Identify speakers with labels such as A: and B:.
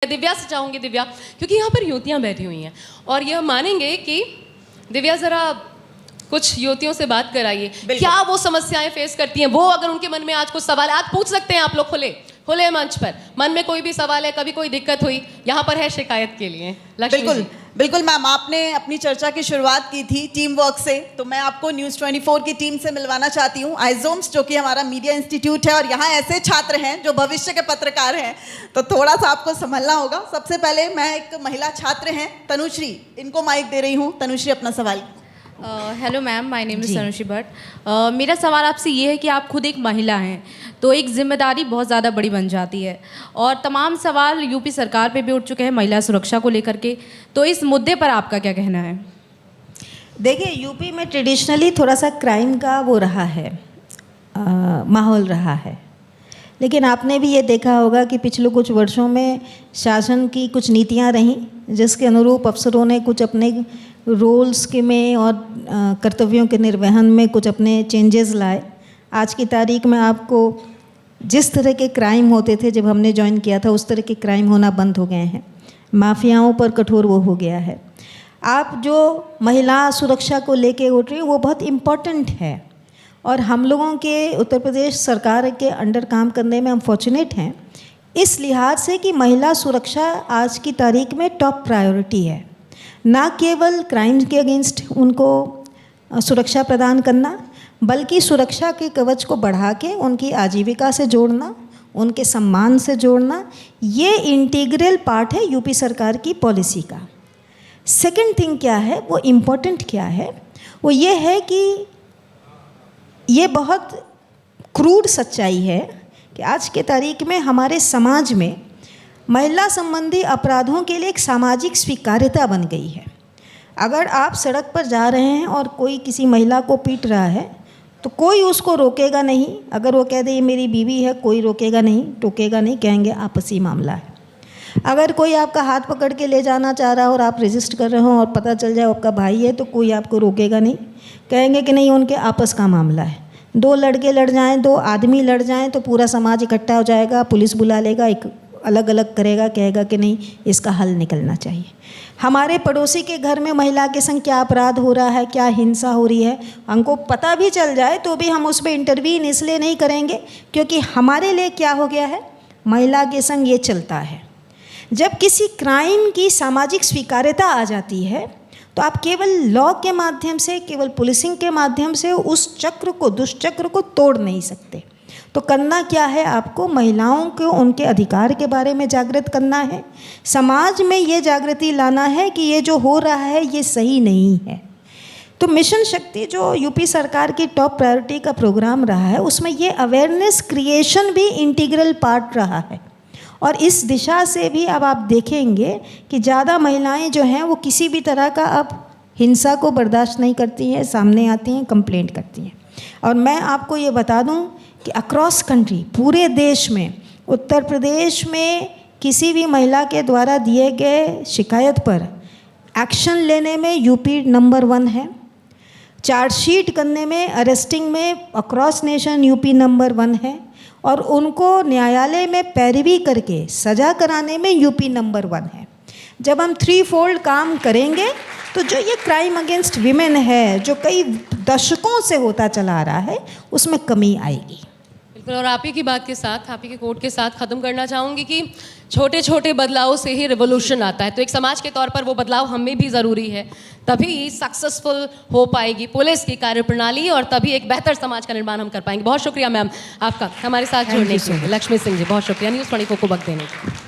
A: दिव्या से चाहूँगी, दिव्या, क्योंकि यहाँ पर युवतियाँ बैठी हुई हैं और यह मानेंगे कि दिव्या ज़रा कुछ युवतियों से बात कराइए, क्या वो समस्याएं फेस करती हैं। वो अगर उनके मन में आज कुछ सवाल है, आज पूछ सकते हैं आप लोग खुले मंच पर, मन में कोई भी सवाल है, कभी कोई दिक्कत हुई, यहाँ पर है शिकायत के लिए।
B: बिल्कुल बिल्कुल मैम, आपने अपनी चर्चा की शुरुआत की थी टीम वर्क से, तो मैं आपको न्यूज़ 24 की टीम से मिलवाना चाहती हूँ। आइजोम्स जो कि हमारा मीडिया इंस्टीट्यूट है और यहाँ ऐसे छात्र हैं जो भविष्य के पत्रकार हैं, तो थोड़ा सा आपको संभलना होगा। सबसे पहले मैं एक महिला छात्र हैं तनुश्री, इनको माइक दे रही हूँ। तनुश्री, अपना सवाल।
C: Hello ma'am, my name is Tanushree Bhatt. मेरा सवाल आपसे ये है कि आप खुद एक महिला हैं, तो एक जिम्मेदारी बहुत ज़्यादा बड़ी बन जाती है और तमाम सवाल यूपी सरकार पे भी उठ चुके हैं महिला सुरक्षा को लेकर के, तो इस मुद्दे पर आपका क्या कहना है?
D: देखिए, यूपी में ट्रेडिशनली थोड़ा सा क्राइम का वो रहा है, माहौल रहा है, लेकिन आपने भी ये देखा होगा कि पिछले कुछ वर्षों में शासन की कुछ नीतियाँ रहीं जिसके अनुरूप अफसरों ने कुछ अपने रोल्स के में और कर्तव्यों के निर्वहन में कुछ अपने चेंजेस लाए। आज की तारीख में आपको जिस तरह के क्राइम होते थे जब हमने ज्वाइन किया था, उस तरह के क्राइम होना बंद हो गए हैं। माफियाओं पर कठोर वो हो गया है। आप जो महिला सुरक्षा को लेके उठ रही हैं वो बहुत इम्पॉर्टेंट है और हम लोगों के उत्तर प्रदेश सरकार के अंडर काम करने में हम फॉर्चुनेट हैं इस लिहाज से कि महिला सुरक्षा आज की तारीख में टॉप प्रायोरिटी है। ना केवल क्राइम के अगेंस्ट उनको सुरक्षा प्रदान करना, बल्कि सुरक्षा के कवच को बढ़ा के उनकी आजीविका से जोड़ना, उनके सम्मान से जोड़ना, ये इंटीग्रल पार्ट है यूपी सरकार की पॉलिसी का। सेकंड थिंग क्या है, वो इम्पोर्टेंट क्या है, वो ये है कि ये बहुत क्रूड सच्चाई है कि आज के तारीख में हमारे समाज में महिला संबंधी अपराधों के लिए एक सामाजिक स्वीकार्यता बन गई है। अगर आप सड़क पर जा रहे हैं और कोई किसी महिला को पीट रहा है तो कोई उसको रोकेगा नहीं। अगर वो कह दे ये मेरी बीवी है, कोई रोकेगा नहीं, टोकेगा नहीं, कहेंगे आपसी मामला है। अगर कोई आपका हाथ पकड़ के ले जाना चाह रहा है और आप रेजिस्ट कर रहे हो और पता चल जाए आपका भाई है, तो कोई आपको रोकेगा नहीं, कहेंगे कि नहीं उनके आपस का मामला है। दो लड़के लड़ जाएं, दो आदमी लड़ जाएं तो पूरा समाज इकट्ठा हो जाएगा, पुलिस बुला लेगा, एक अलग अलग करेगा, कहेगा कि नहीं इसका हल निकलना चाहिए। हमारे पड़ोसी के घर में महिला के संग क्या अपराध हो रहा है, क्या हिंसा हो रही है, हमको पता भी चल जाए तो भी हम उस पर इंटरवीन इसलिए नहीं करेंगे क्योंकि हमारे लिए क्या हो गया है, महिला के संग ये चलता है। जब किसी क्राइम की सामाजिक स्वीकार्यता आ जाती है तो आप केवल लॉ के माध्यम से, केवल पुलिसिंग के माध्यम से उस चक्र को, दुष्चक्र को तोड़ नहीं सकते। तो करना क्या है, आपको महिलाओं को उनके अधिकार के बारे में जागृत करना है, समाज में ये जागृति लाना है कि ये जो हो रहा है ये सही नहीं है। तो मिशन शक्ति जो यूपी सरकार की टॉप प्रायोरिटी का प्रोग्राम रहा है, उसमें ये अवेयरनेस क्रिएशन भी इंटीग्रल पार्ट रहा है और इस दिशा से भी अब आप देखेंगे कि ज़्यादा महिलाएं जो हैं वो किसी भी तरह का अब हिंसा को बर्दाश्त नहीं करती हैं, सामने आती हैं, कंप्लेंट करती हैं। और मैं आपको ये बता दूं कि अक्रॉस कंट्री, पूरे देश में, उत्तर प्रदेश में किसी भी महिला के द्वारा दिए गए शिकायत पर एक्शन लेने में यूपी नंबर 1 है। चार्जशीट करने में, अरेस्टिंग में अक्रॉस नेशन यूपी नंबर 1 है और उनको न्यायालय में पैरवी करके सज़ा कराने में यूपी नंबर 1 है। जब हम 3-fold काम करेंगे तो जो ये क्राइम अगेंस्ट विमेन है जो कई दशकों से होता चला आ रहा है, उसमें कमी आएगी।
A: बिल्कुल, और आप ही की बात के साथ, आप ही के कोट के साथ ख़त्म करना चाहूँगी कि छोटे छोटे बदलावों से ही रिवोल्यूशन आता है। तो एक समाज के तौर पर वो बदलाव हमें भी ज़रूरी है, तभी सक्सेसफुल हो पाएगी पुलिस की कार्यप्रणाली और तभी एक बेहतर समाज का निर्माण हम कर पाएंगे। बहुत शुक्रिया मैम आपका हमारे साथ जुड़ने के लिए। लक्ष्मी सिंह जी, बहुत शुक्रिया न्यूज़ 24 को वक्त देने के लिए।